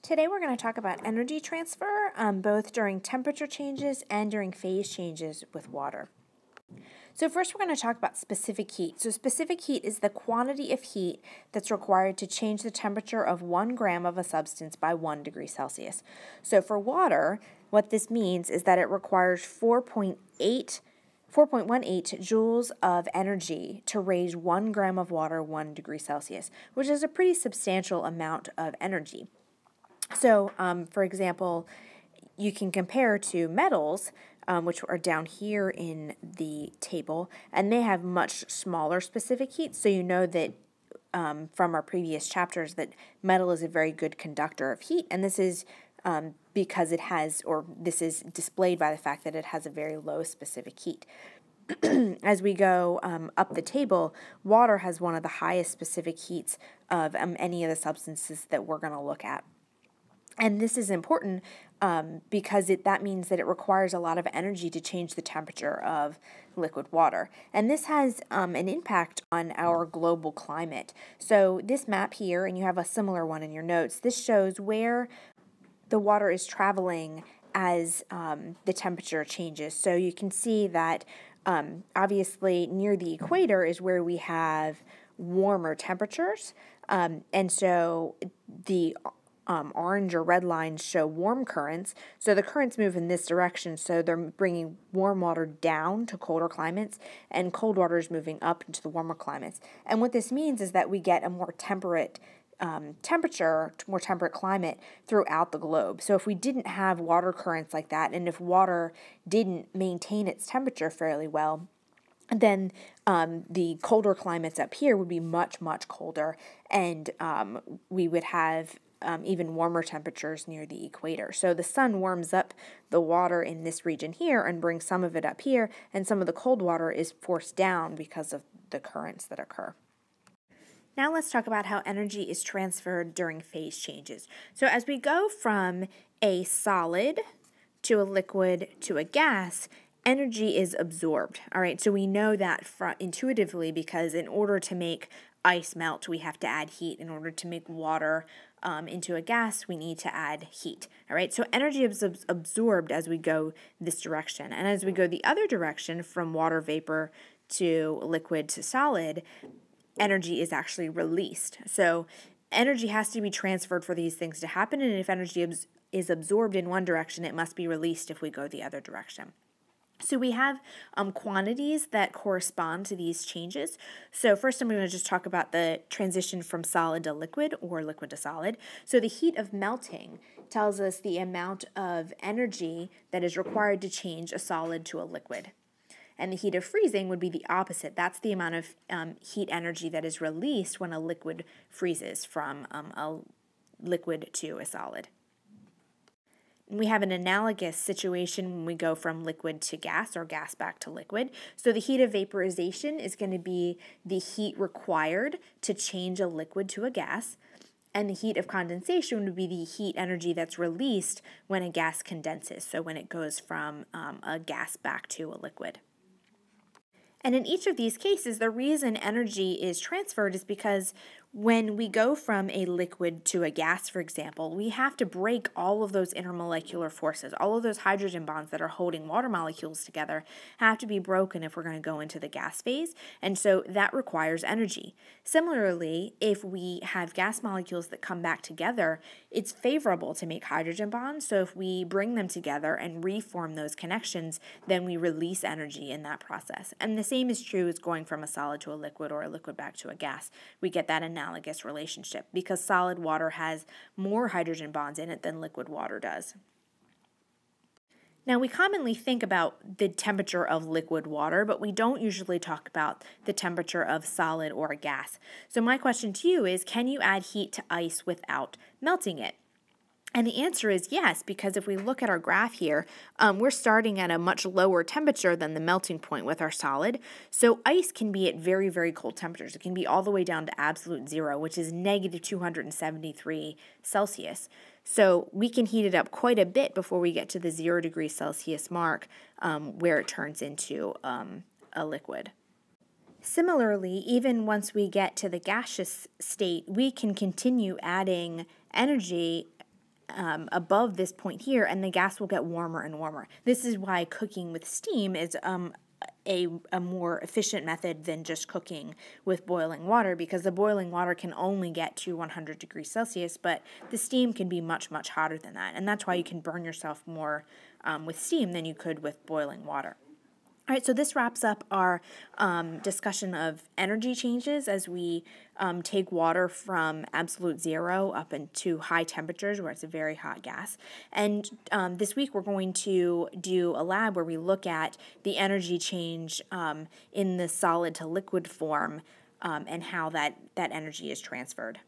Today we're going to talk about energy transfer, both during temperature changes and during phase changes with water. So first we're going to talk about specific heat. So specific heat is the quantity of heat that's required to change the temperature of 1 gram of a substance by 1 degree Celsius. So for water, what this means is that it requires 4.18 joules of energy to raise 1 gram of water 1 degree Celsius, which is a pretty substantial amount of energy. So, for example, you can compare to metals, which are down here in the table, and they have much smaller specific heat. So you know that from our previous chapters that metal is a very good conductor of heat, and this is because it has, or this is displayed by the fact that it has a very low specific heat. As we go up the table, water has one of the highest specific heats of any of the substances that we're going to look at. And this is important because that means that it requires a lot of energy to change the temperature of liquid water. And this has an impact on our global climate. So this map here, and you have a similar one in your notes, this shows where the water is traveling as the temperature changes. So you can see that obviously near the equator is where we have warmer temperatures. And so the orange or red lines show warm currents. So the currents move in this direction, so they're bringing warm water down to colder climates, and cold water is moving up into the warmer climates. And what this means is that we get a more temperate temperature, more temperate climate throughout the globe. So if we didn't have water currents like that, and if water didn't maintain its temperature fairly well, then the colder climates up here would be much, much colder, and we would have even warmer temperatures near the equator. So the sun warms up the water in this region here and brings some of it up here, and some of the cold water is forced down because of the currents that occur. Now let's talk about how energy is transferred during phase changes. So as we go from a solid to a liquid to a gas, energy is absorbed. All right, so we know that intuitively because in order to make ice melt, we have to add heat. In order to make water into a gas, we need to add heat. All right, so energy is absorbed as we go this direction. And as we go the other direction, from water vapor to liquid to solid, energy is actually released. So energy has to be transferred for these things to happen. And if energy is absorbed in one direction, it must be released if we go the other direction. So we have quantities that correspond to these changes. So first I'm going to just talk about the transition from solid to liquid or liquid to solid. So the heat of melting tells us the amount of energy that is required to change a solid to a liquid. And the heat of freezing would be the opposite. That's the amount of heat energy that is released when a liquid freezes from a liquid to a solid. We have an analogous situation when we go from liquid to gas or gas back to liquid. So the heat of vaporization is going to be the heat required to change a liquid to a gas. And the heat of condensation would be the heat energy that's released when a gas condenses, so when it goes from a gas back to a liquid. And in each of these cases, the reason energy is transferred is because when we go from a liquid to a gas, for example, we have to break all of those intermolecular forces. All of those hydrogen bonds that are holding water molecules together have to be broken if we're going to go into the gas phase, and so that requires energy. Similarly, if we have gas molecules that come back together, it's favorable to make hydrogen bonds, so if we bring them together and reform those connections, then we release energy in that process. And the same is true as going from a solid to a liquid or a liquid back to a gas. We get that analogous relationship because solid water has more hydrogen bonds in it than liquid water does. Now, we commonly think about the temperature of liquid water, but we don't usually talk about the temperature of solid or a gas. So my question to you is, can you add heat to ice without melting it? And the answer is yes, because if we look at our graph here, we're starting at a much lower temperature than the melting point with our solid. So ice can be at very, very cold temperatures. It can be all the way down to absolute zero, which is negative 273 Celsius. So we can heat it up quite a bit before we get to the 0 degrees Celsius mark, where it turns into a liquid. Similarly, even once we get to the gaseous state, we can continue adding energy above this point here, and the gas will get warmer and warmer. This is why cooking with steam is a more efficient method than just cooking with boiling water, because the boiling water can only get to 100 degrees Celsius, but the steam can be much, much hotter than that. And that's why you can burn yourself more with steam than you could with boiling water. All right, so this wraps up our discussion of energy changes as we take water from absolute zero up into high temperatures where it's a very hot gas. And this week we're going to do a lab where we look at the energy change in the solid to liquid form and how that energy is transferred.